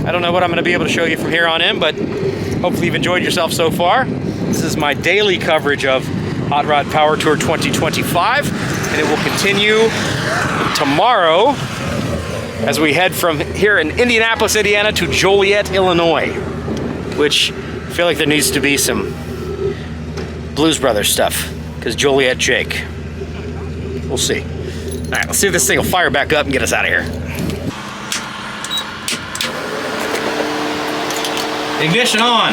I don't know what I'm going to be able to show you from here on in, but hopefully you've enjoyed yourself so far. This is my daily coverage of Hot Rod Power Tour 2025, and it will continue tomorrow as we head from here in Indianapolis, Indiana to Joliet, Illinois, which I feel like there needs to be some Blues Brothers stuff, because Joliet Jake. We'll see. All right, let's see if this thing will fire back up and get us out of here. Ignition on.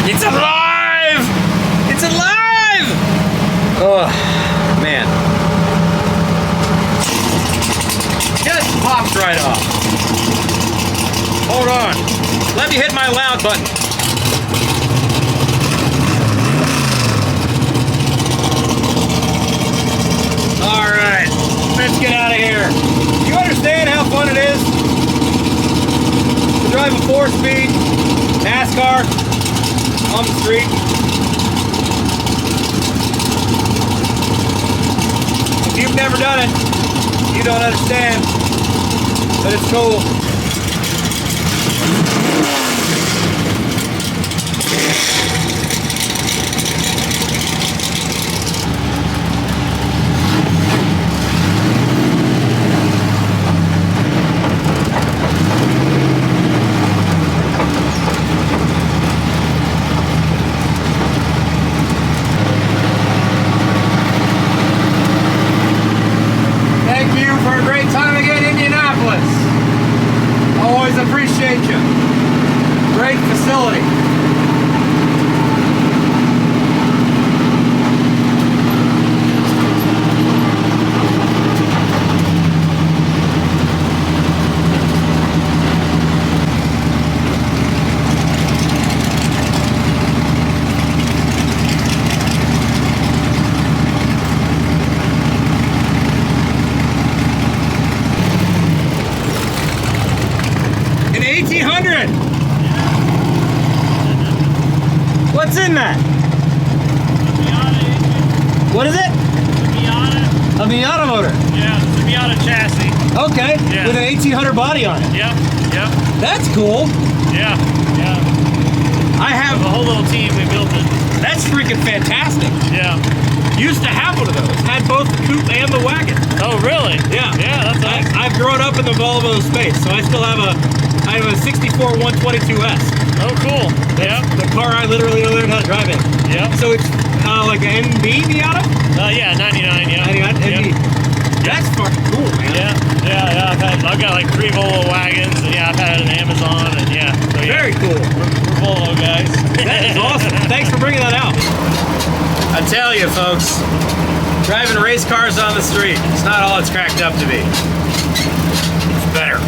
It's alive! It's alive! Oh, man. Just popped right off. Hold on. Let me hit my loud button. All right, let's get out of here. You understand how fun it is to drive a 4-speed NASCAR on the street? If you've never done it, you don't understand, but it's cool. Appreciate you. Great facility. What's in that? What is it? A Miata motor. Yeah, it's a Miata chassis. Okay, yeah. With an 1800 body on it. Yep, yep. That's cool. Yeah, yeah. I have a whole little team, we built it. That's freaking fantastic. Yeah. Used to have one of those. Had both the coupe and the wagon. Oh, really? Yeah. Yeah, that's awesome. I've grown up in the Volvo space, so I still have a 64 122S. Oh, cool. Yeah. The car I literally learned how to drive in. Yeah. So it's like an NB Miata? Yeah, 99, yeah. 99 NB. Yep. That's fucking cool, man. Yeah. I've got like 3 Volvo wagons, and yeah, I've had an Amazon, and yeah. So, yeah. Very cool. We're Volvo guys. That is awesome. Thanks for bringing that out. I tell you, folks, driving race cars on the street, it's not all it's cracked up to be. It's better.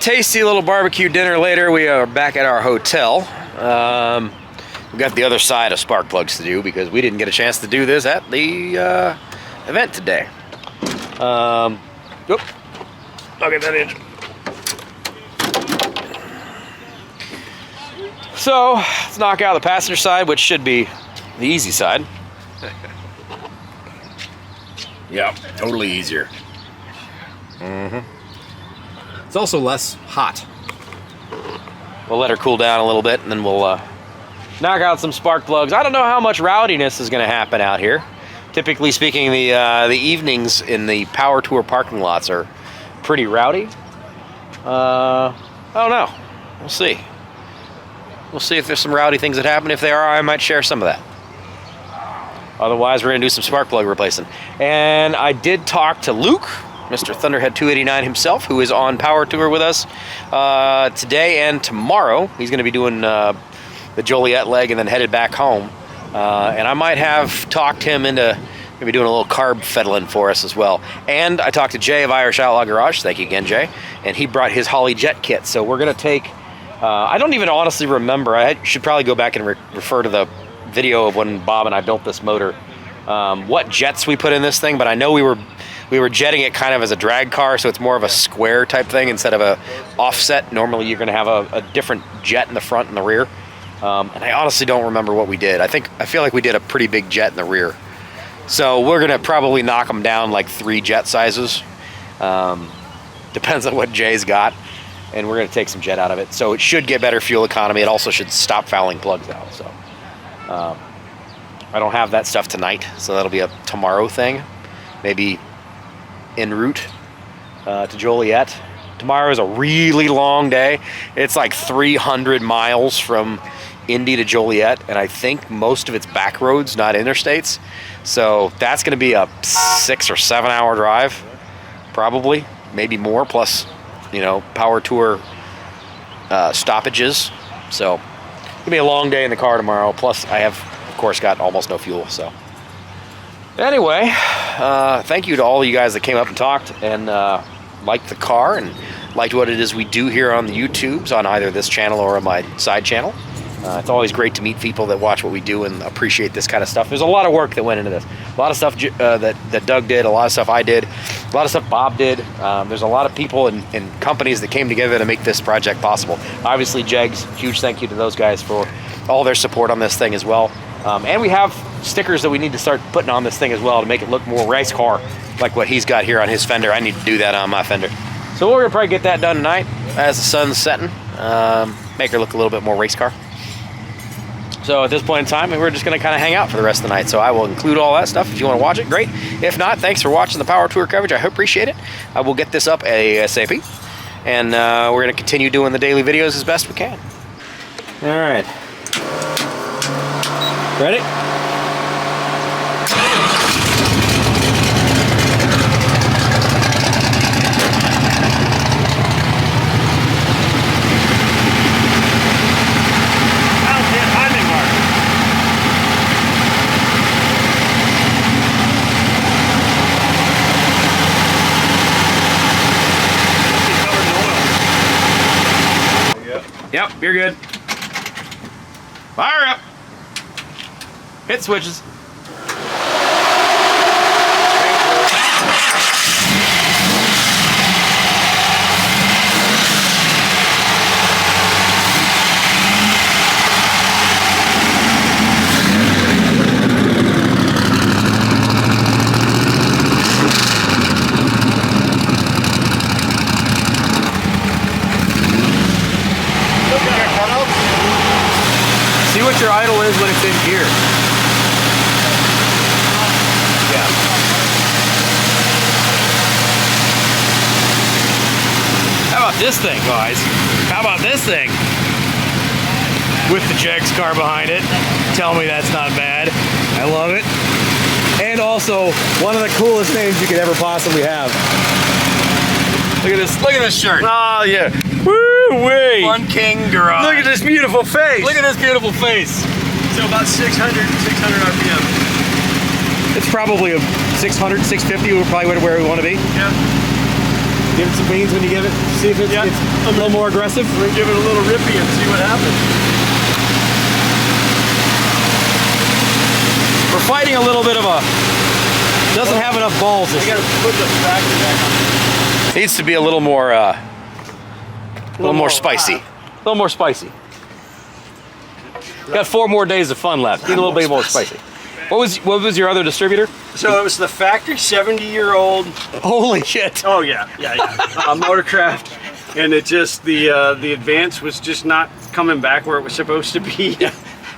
tasty little barbecue dinner later. We are back at our hotel. We've got the other side of spark plugs to do because we didn't get a chance to do this at the event today. Oop. I'll get that in. So let's knock out the passenger side, which should be the easy side. Yeah, totally easier. It's also less hot. We'll let her cool down a little bit, and then we'll knock out some spark plugs. I don't know how much rowdiness is going to happen out here. Typically speaking, the evenings in the Power Tour parking lots are pretty rowdy. I don't know. We'll see. We'll see if there's some rowdy things that happen. If there are, I might share some of that. Otherwise, we're going to do some spark plug replacing. And I did talk to Luke, Mr. Thunderhead 289 himself, who is on Power Tour with us today and tomorrow. He's going to be doing the Joliet leg and then headed back home. And I might have talked him into maybe doing a little carb fettling for us as well. And I talked to Jay of Irish Outlaw Garage. Thank you again, Jay. And he brought his Holly Jet kit. So we're going to take... I don't even honestly remember. I should probably go back and refer to the video of when Bob and I built this motor. What jets we put in this thing, but I know we were jetting it kind of as a drag car, so it's more of a square type thing instead of a offset. Normally you're going to have a different jet in the front and the rear. And I honestly don't remember what we did. I feel like we did a pretty big jet in the rear. So we're going to probably knock them down like 3 jet sizes. Depends on what Jay's got. And we're going to take some jet out of it. So it should get better fuel economy. It also should stop fouling plugs out. So I don't have that stuff tonight, so that'll be a tomorrow thing. Maybe en route to Joliet. Tomorrow is a really long day. It's like 300 miles from Indy to Joliet, and I think most of it's back roads, not interstates. So that's going to be a 6 or 7 hour drive, probably, maybe more, plus, you know, Power Tour stoppages. So it's going to be a long day in the car tomorrow. Plus, I have, of course, got almost no fuel. So anyway, thank you to all of you guys that came up and talked and liked the car and liked what it is we do here on the YouTubes, on either this channel or on my side channel. It's always great to meet people that watch what we do and appreciate this kind of stuff. There's a lot of work that went into this. A lot of stuff that Doug did, a lot of stuff I did, a lot of stuff Bob did. There's a lot of people and companies that came together to make this project possible. Obviously, Jegs, huge thank you to those guys for all their support on this thing as well. And we have stickers that we need to start putting on this thing as well to make it look more race car, like what he's got here on his fender. I need to do that on my fender. So we're gonna probably get that done tonight as the sun's setting. Make her look a little bit more race car. So at this point in time, we're just going to kind of hang out for the rest of the night. So I will include all that stuff. If you want to watch it, great. If not, thanks for watching the Power Tour coverage. I appreciate it. I will get this up ASAP. And we're going to continue doing the daily videos as best we can. All right. Ready? Yep, you're good. Fire up. Hit switches. See what your idle is when it's in gear. Yeah. How about this thing, guys? How about this thing? With the Jegs car behind it. Tell me that's not bad. I love it. And also, one of the coolest names you could ever possibly have. Look at this. Look at this shirt. Oh, yeah. Woo-wee. Fun King Garage. Look at this beautiful face. Look at this beautiful face. So about 600 RPM. It's probably a 600, 650. We're probably where we want to be. Yeah. Give it some beans when you give it. See if it's a little more aggressive. We're gonna give it a little rippy and see what happens. We're fighting a little bit of a, doesn't have enough balls. We gotta put the tractor back on. Needs to be a little more, spicy. A little more spicy. Got 4 more days of fun left. Need a little bit more spicy. What was your other distributor? So it was the factory 70-year-old. Holy shit! Oh yeah. Motorcraft, and it just the advance was just not coming back where it was supposed to be.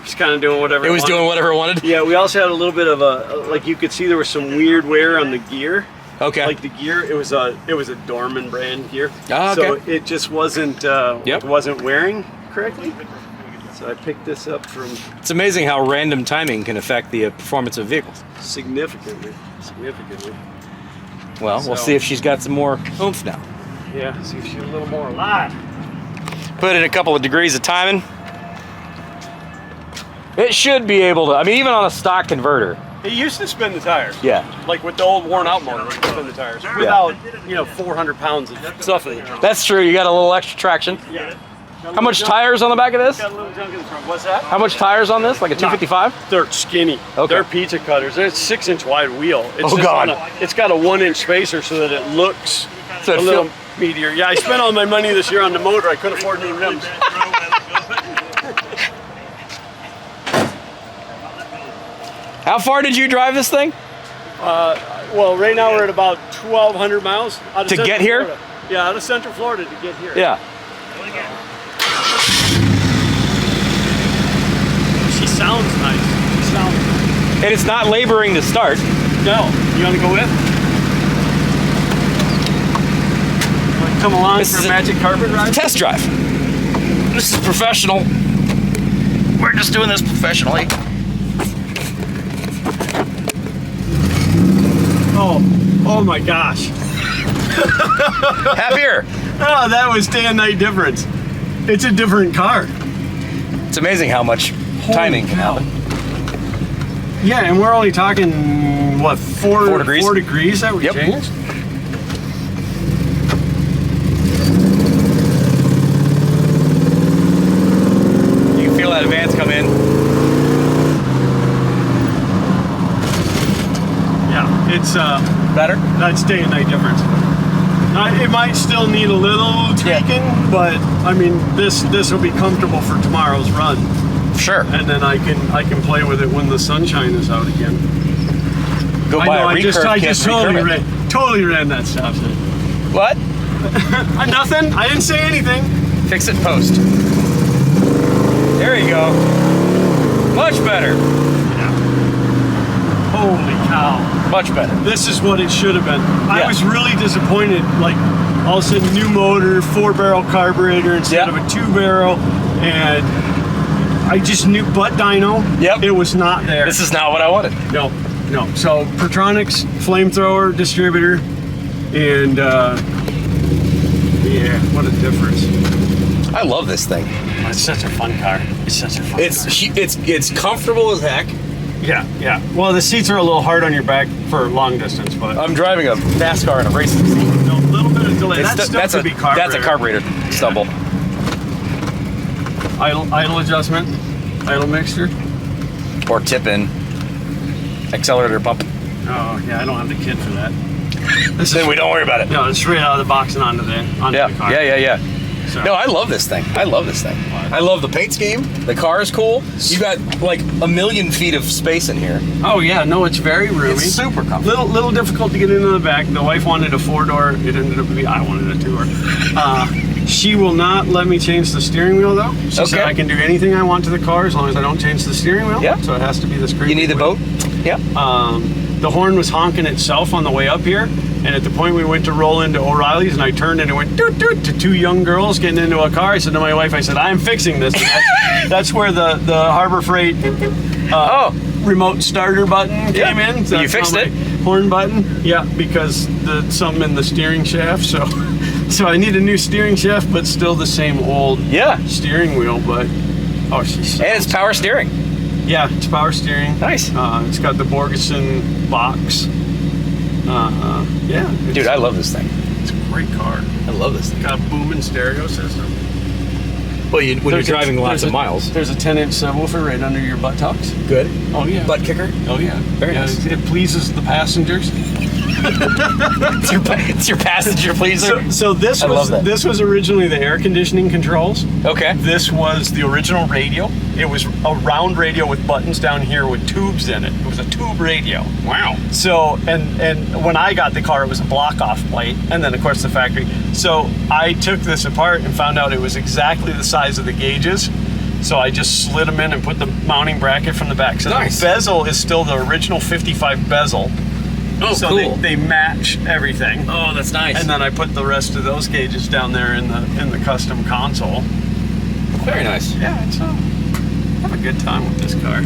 Just kind of doing whatever. It was doing whatever it wanted. Yeah, we also had a little bit of like you could see there was some weird wear on the gear. Okay. Like the gear, it was a Dorman brand gear. Ah, okay. So it just wasn't it wasn't wearing correctly. So I picked this up from. It's amazing how random timing can affect the performance of vehicles. Significantly. Well, we'll see if she's got some more oomph now. Yeah, see if she's a little more alive. Put in a couple of degrees of timing. It should be able to, I mean, even on a stock converter. It used to spin the tires. Yeah. Like with the old worn out motor, it would spin the tires. Without, 400 pounds of stuff in it. That's true, you got a little extra traction. Yeah. How much tires on the back of this? Got a little junk in the front. What's that? How much tires on this? Like a 255? They're skinny. Okay. They're pizza cutters. It's 6-inch wide wheel. It's Oh, just God. It's got a 1-inch spacer so that it looks So it a little meatier. Yeah, I spent all my money this year on the motor. I couldn't afford new rims. How far did you drive this thing? Well, right now we're at about 1,200 miles. Out of To Central get here? Florida. Yeah, out of Central Florida to get here. Yeah. She sounds nice. She sounds nice. And it's not laboring to start. No. You want to go with? Want to come along This for is a a- magic carpet ride? Test drive. This is professional. We're just doing this professionally. Oh my gosh. Happier. Oh, that was day and night difference. It's a different car. It's amazing how much timing can happen. Yeah, and we're only talking, what, 4 degrees? 4 degrees that we Yep. changed? You can feel that advance come in. Yeah, it's Better? that's day and night difference. It might still need a little tweaking, but I mean, this will be comfortable for tomorrow's run, Sure. and then I can play with it when the sunshine is out again. Go buy a I recurve just kit. totally ran that stop sign. What? Nothing. I didn't say anything. Fix it post. There you go. Much better. Holy cow. Much better. This is what it should have been. I Yeah. was really disappointed. Like, all of a sudden, new motor, 4-barrel carburetor instead of a 2-barrel, and I just knew butt dyno. Yep. It was not there. This is not what I wanted. No. So Pertronics flamethrower distributor, and yeah, what a difference. I love this thing. It's such a fun car. It's such a fun car. It's comfortable as heck. Yeah. Well, the seats are a little hard on your back for long distance, but I'm driving a NASCAR in a racing seat. a little bit of delay. That's a big carburetor. That's a carburetor stumble. Idle adjustment, idle mixture. Or tip-in. Accelerator pump. Oh yeah, I don't have the kit for that. Then we don't worry about it. No, it's straight out of the box and onto the car. Yeah. So, No, I love this thing. I love the paint scheme. The car is cool. You got like 1,000,000 feet of space in here. Oh yeah, no, it's very roomy. It's super comfortable. Little difficult to get into the back. The wife wanted a 4-door. It ended up being I wanted a 2-door. She will not let me change the steering wheel though. She said I can do anything I want to the car as long as I don't change the steering wheel. Yeah. So it has to be this creepy. You need the wheel. boat? Yeah. The horn was honking itself on the way up here, and at the point we went to roll into O'Reilly's, and I turned and it went doot doot to 2 young girls getting into a car. I said to my wife, I said, I'm fixing this. And that's where the Harbor Freight remote starter button came in. So you fixed it? Horn button, yeah, because something in the steering shaft. So I need a new steering shaft, but still the same old steering wheel. But she's And it's power steering. yeah, it's power steering. Nice. It's got the Borgeson box. Yeah. Dude, I love this thing. It's Great car. I love this thing. Got a booming stereo system. Well, when you're There's a- driving lots there's of a- miles. There's a 10-inch subwoofer right under your buttocks. Good. Oh yeah. Butt kicker. Oh yeah. Very Yeah, nice. It pleases the passengers. It's your passenger pleaser. So this I love that. this was originally the air conditioning controls. Okay. This was the original radio. It was a round radio with buttons down here with tubes in it. It was a tube radio. Wow. So and when I got the car, it was a block off plate, and then of course the factory. So I took this apart and found out it was exactly the size of the gauges. So I just slid them in and put the mounting bracket from the back. So Nice. the bezel is still the original 55 bezel. Oh, So cool. they match everything. Oh, that's nice. And then I put the rest of those gauges down there in the custom console. Very nice. Yeah, it's I have a good time with this car.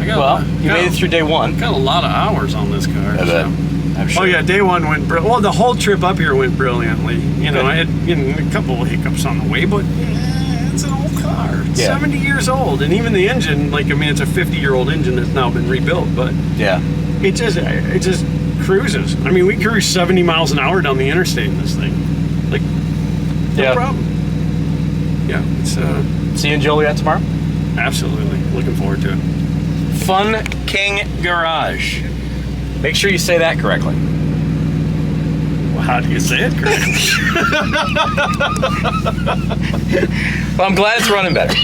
I got Well, you made it through day one. Got a lot of hours on this car. I bet. I'm sure. Oh yeah, day one went well. The whole trip up here went brilliantly. You know, Good. I had a couple of hiccups on the way, but it's an old car. It's Yeah. 70 years old, and even the engine, like I mean, it's a 50-year-old engine that's now been rebuilt, but Yeah. it just cruises. I mean, we cruise 70 miles an hour down the interstate in this thing. Like, no Yeah. problem. Yeah, it's See you in Joliet tomorrow. absolutely looking forward to it. Fun King Garage. Make sure you say that correctly. Well, how do you say it correctly? Well, I'm glad it's running better.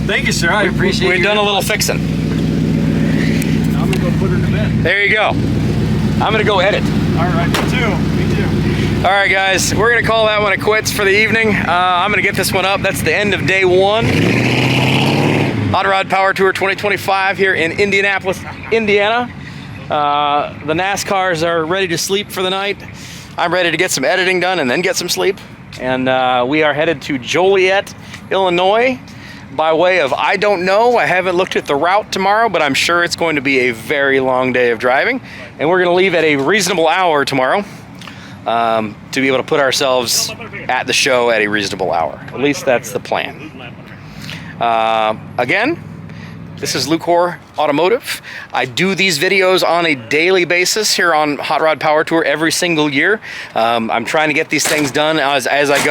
Thank you, sir. I appreciate We've your done a little input. fixing. I'm gonna go put her to bed. There you go. I'm gonna go edit. All right, me too. Me too. All right, guys, we're gonna call that one a quits for the evening. I'm gonna get this one up. That's the end of day one. Hot Rod Power Tour 2025 here in Indianapolis, Indiana. The NASCARs are ready to sleep for the night. I'm ready to get some editing done and then get some sleep. And we are headed to Joliet, Illinois by way of, I don't know, I haven't looked at the route tomorrow, but I'm sure it's going to be a very long day of driving. And we're gonna leave at a reasonable hour tomorrow to be able to put ourselves at the show at a reasonable hour. At least that's the plan. Again, this is Luke Hoare Automotive. I do these videos on a daily basis here on Hot Rod Power Tour every single year. I'm trying to get these things done as I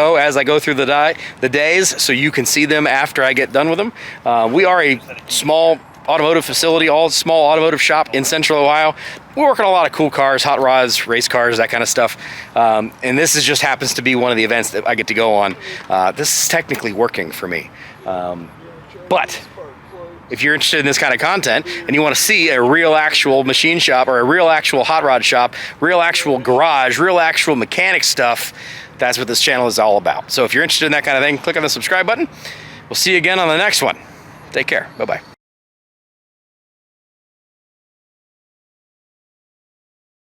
go through the days, so you can see them after I get done with them. We are a small automotive facility, all small automotive shop in Central Ohio. We work on a lot of cool cars, hot rods, race cars, that kind of stuff. And this just happens to be one of the events that I get to go on. This is technically working for me. But if you're interested in this kind of content and you want to see a real actual machine shop or a real actual hot rod shop, real actual garage, real actual mechanic stuff, that's what this channel is all about. So if you're interested in that kind of thing, click on the subscribe button. We'll see you again on the next one. Take care. Bye-bye.